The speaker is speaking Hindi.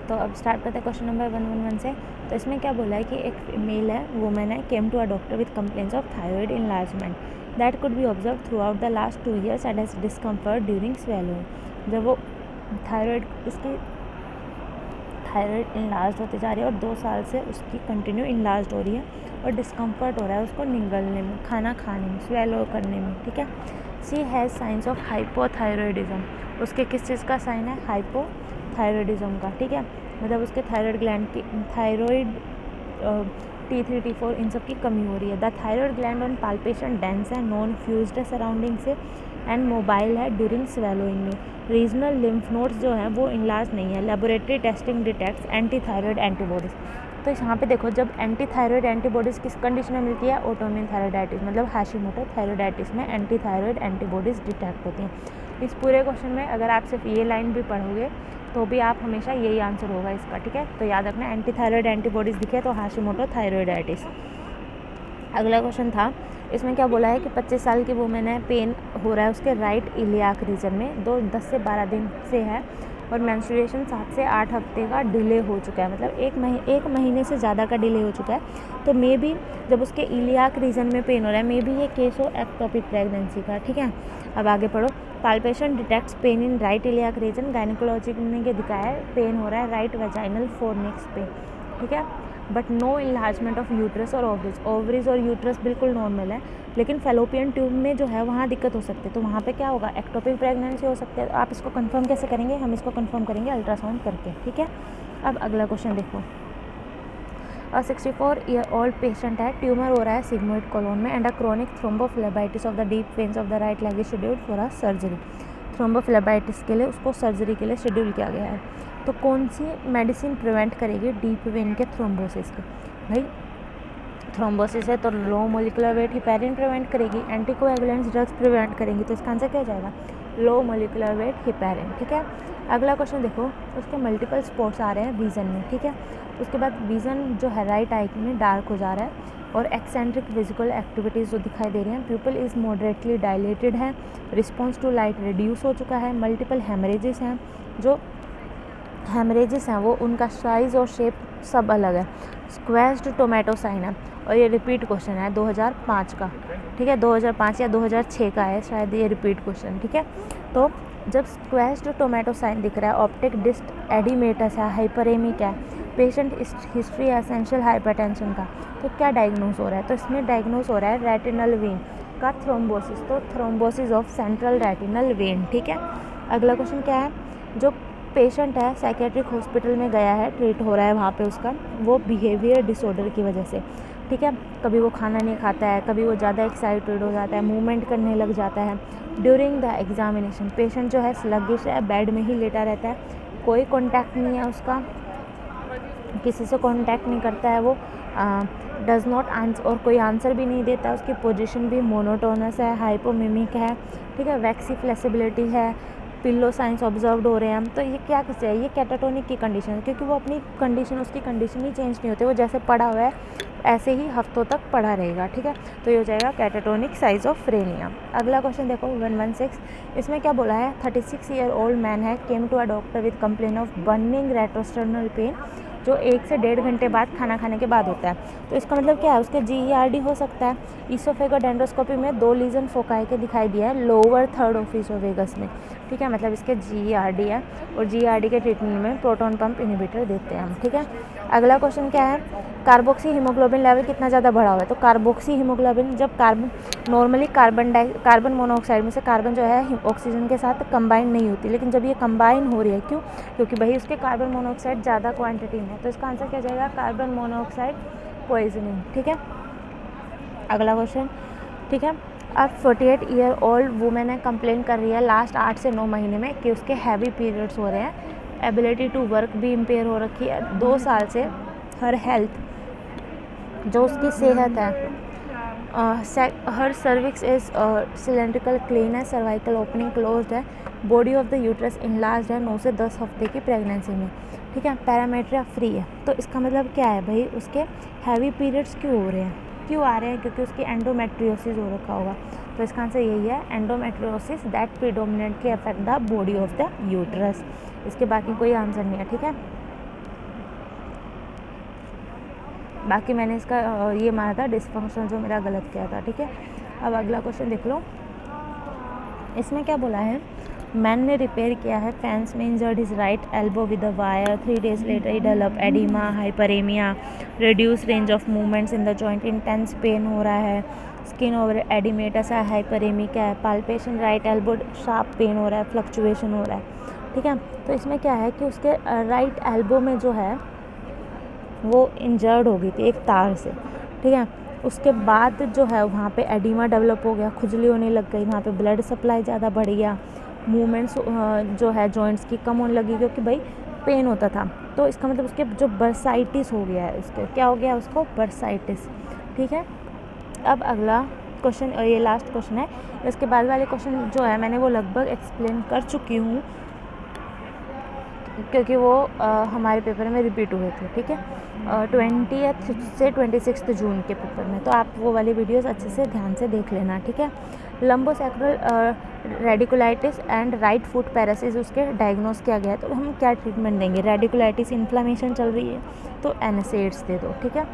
तो अब स्टार्ट करते हैं क्वेश्चन नंबर 111 से। तो इसमें क्या बोला है कि एक मेल है, वुमेन है, came to a doctor with complaints of thyroid enlargement that could be observe throughout the last 2 years and has discomfort during swallowing. जब वो उसकी थायराइड इनलार्ज होती जा रही है और 2 साल से उसकी कंटिन्यू इनलार्ज हो रही है और डिस्कम्फर्ट हो रहा है उसको निगलने में, खाना खाने में, स्वेलो करने में, ठीक है। सी हैज़ साइंस ऑफ हाइपोथायरॉयडिज्म, उसके किस चीज़ का साइन है? हाइपोथायरॉयडिज्म का, ठीक है। मतलब उसके थायराइड ग्लैंड की, थायराइड T3 T4 इन सब की कमी हो रही है। The thyroid gland on palpation dense है, नॉन फ्यूज्ड है सराउंडिंग से एंड मोबाइल है ड्यूरिंग स्वेलोइंग में। रीजनल लिम्फ नोड्स जो हैं वो इनलार्ज नहीं है। Laboratory testing detects anti thyroid antibodies. तो यहाँ पे देखो, जब एंटी थायराइड एंटीबॉडीज़ किस कंडीशन में मिलती है? ऑटोइम्यून थायराइडाइटिस, मतलब हाशिमोटो थायराइडाइटिस में एंटी थायराइड एंटीबॉडीज़ डिटेक्ट होती हैं। इस पूरे क्वेश्चन में अगर आप सिर्फ ये लाइन भी पढ़ोगे तो भी आप हमेशा यही आंसर होगा इसका, ठीक है। तो याद रखना, एंटी थायराइड एंटीबॉडीज़ दिखे तो हाशिमोटो थायराइडाइटिस। अगला क्वेश्चन था, इसमें क्या बोला है कि 25 साल की वुमेन है, पेन हो रहा है उसके राइट इलियाक रीजन में, 10 से 12 दिन से है और मेंस्ट्रुएशन 7 से 8 हफ्ते का डिले हो चुका है, मतलब एक महीने से ज़्यादा का डिले हो चुका है। तो मे बी जब उसके इलियाक रीजन में पेन हो रहा है, मे बी ये केस हो एक्टोपिक प्रेगनेंसी का, ठीक है। अब आगे पढ़ो। Palpation detects pain in right iliac region, gynaecology ने ये दिखाया है पेन हो रहा है राइट वेजाइनल फोर्निक्स पे, ठीक है। But no enlargement of uterus और ओवरीज और यूट्रस बिल्कुल नॉर्मल है, लेकिन फेलोपियन ट्यूब में जो है वहाँ दिक्कत हो सकती है। तो वहाँ पे क्या होगा? एक्टोपिक प्रेगनेंसी हो सकती है। आप इसको कंफर्म कैसे करेंगे? हम इसको कंफर्म करेंगे अल्ट्रासाउंड करके, ठीक है। अब अगला क्वेश्चन देखो। 64-year-old पेशेंट है, ट्यूमर हो रहा है सिग्मोइड कोलोन में and a chronic thrombophlebitis of the deep veins of the right leg is scheduled for a surgery. Thrombophlebitis के लिए उसको सर्जरी के लिए शेड्यूल किया गया है। तो कौन सी मेडिसिन प्रिवेंट करेगी डीप वेन के थ्रोम्बोसिस को? भाई थ्रोम्बोसिस है तो low molecular weight heparin prevent करेगी, एंटीकोएगुलेंट्स ड्रग्स प्रिवेंट करेंगी। तो इसका आंसर क्या हो जाएगा? लो मोलिकुलर वेट हिपैरिन, ठीक है। अगला क्वेश्चन देखो, उसके मल्टीपल स्पॉट्स आ रहे हैं विजन में, ठीक है। उसके बाद विजन जो है राइट आई में डार्क हो जा रहा है और एक्सेंट्रिक विजिकल एक्टिविटीज़ जो दिखाई दे रही हैं। प्यूपल इज़ मॉडरेटली डायलेटेड है, रिस्पॉन्स टू लाइट रिड्यूस हो चुका है। मल्टीपल हेमरेजेस हैं, जो हेमरेजेस हैं वो उनका साइज़ और शेप सब अलग है। स्क्वेस्ड टोमेटो साइन है और ये रिपीट क्वेश्चन है 2005 का, ठीक है। 2005 या 2006 का है शायद ये रिपीट क्वेश्चन, ठीक है। तो जब स्क्वेस्ड टोमेटो साइन दिख रहा है, ऑप्टिक डिस्क एडिमेटस है, हाइपरेमिक है, पेशेंट हिस्ट्री है एसेंशियल हाइपरटेंशन का, तो क्या डायग्नोज हो रहा है? तो इसमें डायग्नोज हो रहा है रेटिनल वेन का थ्रोम्बोसिस, तो thrombosis of central retinal vein, ठीक है। अगला क्वेश्चन क्या है? जो पेशेंट है साइकेट्रिक हॉस्पिटल में गया है, ट्रीट हो रहा है वहाँ पे उसका, वो बिहेवियर डिसऑर्डर की वजह से, ठीक है। कभी वो खाना नहीं खाता है, कभी वो ज़्यादा एक्साइटेड हो जाता है, मूवमेंट करने लग जाता है। ड्यूरिंग द एग्जामिनेशन पेशेंट जो है स्लगिश है, बेड में ही लेटा रहता है, कोई कॉन्टैक्ट नहीं है उसका, किसी से कॉन्टैक्ट नहीं करता है वो, डज़ नॉट आंसर और कोई आंसर भी नहीं देता, उसकी पोजीशन भी मोनोटोनस है, हाइपोमिमिक है, ठीक है। वैक्सी फ्लेक्सिबिलिटी है, पिल्लो साइंस ऑब्जर्व्ड हो रहे हैं। तो ये क्या किससे है? ये कैटाटोनिक की कंडीशन है, क्योंकि वो अपनी कंडीशन, उसकी कंडीशन ही चेंज नहीं होती, वो जैसे पड़ा हुआ है ऐसे ही हफ्तों तक पड़ा रहेगा, ठीक है। तो ये हो जाएगा कैटाटोनिक साइजोफ्रेनिया। अगला क्वेश्चन देखो 116, इसमें क्या बोला है? 36-year-old मैन है, came to a doctor with complain of burning retrosternal pain, जो 1 से 1.5 घंटे बाद खाना खाने के बाद होता है। तो इसका मतलब क्या है? उसके GERD हो सकता है। ईसोफेगोडेंड्रोस्कोपी में 2 लीजन फोकाई के दिखाई दिया है लोअर थर्ड ऑफ ईसोफेगस में, ठीक है। मतलब इसके GERD है और GERD के ट्रीटमेंट में प्रोटॉन पंप इनहिबिटर देते हैं हम, ठीक है। अगला क्वेश्चन क्या है? कार्बोक्सी हीमोग्लोबिन लेवल कितना ज़्यादा बढ़ा हुआ है? तो कार्बोक्सी हीमोग्लोबिन, जब नॉर्मली कार्बन मोनोऑक्साइड में से कार्बन जो है ऑक्सीजन के साथ कंबाइन नहीं होती, लेकिन जब ये कंबाइन हो रही है, क्यों? क्योंकि भाई उसके कार्बन मोनोऑक्साइड ज़्यादा क्वांटिटी में है। तो इसका आंसर क्या जाएगा? कार्बन मोनोऑक्साइड पॉइजनिंग, ठीक है। अगला क्वेश्चन, ठीक है। अब 48-year-old वुमेन है, कंप्लेन कर रही है लास्ट 8 से 9 महीने में कि उसके हैवी पीरियड्स हो रहे हैं, एबिलिटी टू वर्क भी इम्पेयर हो रखी है, 2 साल से हर हेल्थ जो उसकी सेहत है, हर सर्विक्स इज सिलेंड्रिकल क्लीन है, सर्वाइकल ओपनिंग क्लोज्ड है, body of the uterus enlarge है 9 से 10 हफ्ते की प्रेगनेंसी में, ठीक है। पैरामीटर फ्री है। तो इसका मतलब क्या है भाई? उसके हैवी पीरियड्स क्यों हो रहे हैं? क्यों आ रहे हैं? क्योंकि उसकी एंडोमेट्रियोसिस हो रखा होगा। तो इसका आंसर यही है, endometriosis that predominantly affect the body of the uterus. इसके बाकी कोई आंसर नहीं है, ठीक है। बाकी मैंने इसका ये माना था डिसफंक्शन जो मेरा गलत किया था, ठीक है। अब अगला क्वेश्चन देख लो, इसमें क्या बोला है, मैन ने रिपेयर किया है फैंस में injured his right elbow with a wire, 3 days later ही develop oedema, hyperaemia, reduce range of movements in the joint, intense pain हो रहा है, स्किन ओवर एडिमेटस है, हाइपरेमिक है, palpation right elbow, sharp pain हो रहा है, फ्लक्चुएशन हो रहा है, ठीक है। तो इसमें क्या है कि उसके राइट एल्बो में जो है वो इंजर्ड हो गई थी एक तार से, ठीक है। उसके बाद जो है वहाँ पे एडिमा डेवलप हो गया, खुजली होने लग गई, वहाँ पे ब्लड सप्लाई ज़्यादा बढ़ गया, मूवमेंट्स जो है जॉइंट्स की कम होने लगी क्योंकि भाई पेन होता था। तो इसका मतलब उसके जो बर्साइटिस हो गया है, उसके क्या हो गया, उसको बर्साइटिस, ठीक है। अब अगला क्वेश्चन, ये लास्ट क्वेश्चन है, इसके बाद वाले क्वेश्चन जो है मैंने वो लगभग एक्सप्लेन कर चुकी हूँ क्योंकि वो हमारे पेपर में रिपीट हुए थे, ठीक है, 20 से 26 जून के पेपर में। तो आप वो वाली वीडियोस अच्छे से ध्यान से देख लेना, ठीक है। लंबोसैक्रल रेडिकुलाइटिस एंड राइट फुट पैरासिस उसके डायग्नोस किया गया है। तो हम क्या ट्रीटमेंट देंगे, रेडिकुलाइटिस इन्फ्लामेशन चल रही है तो NSAIDs दे दो, ठीक है।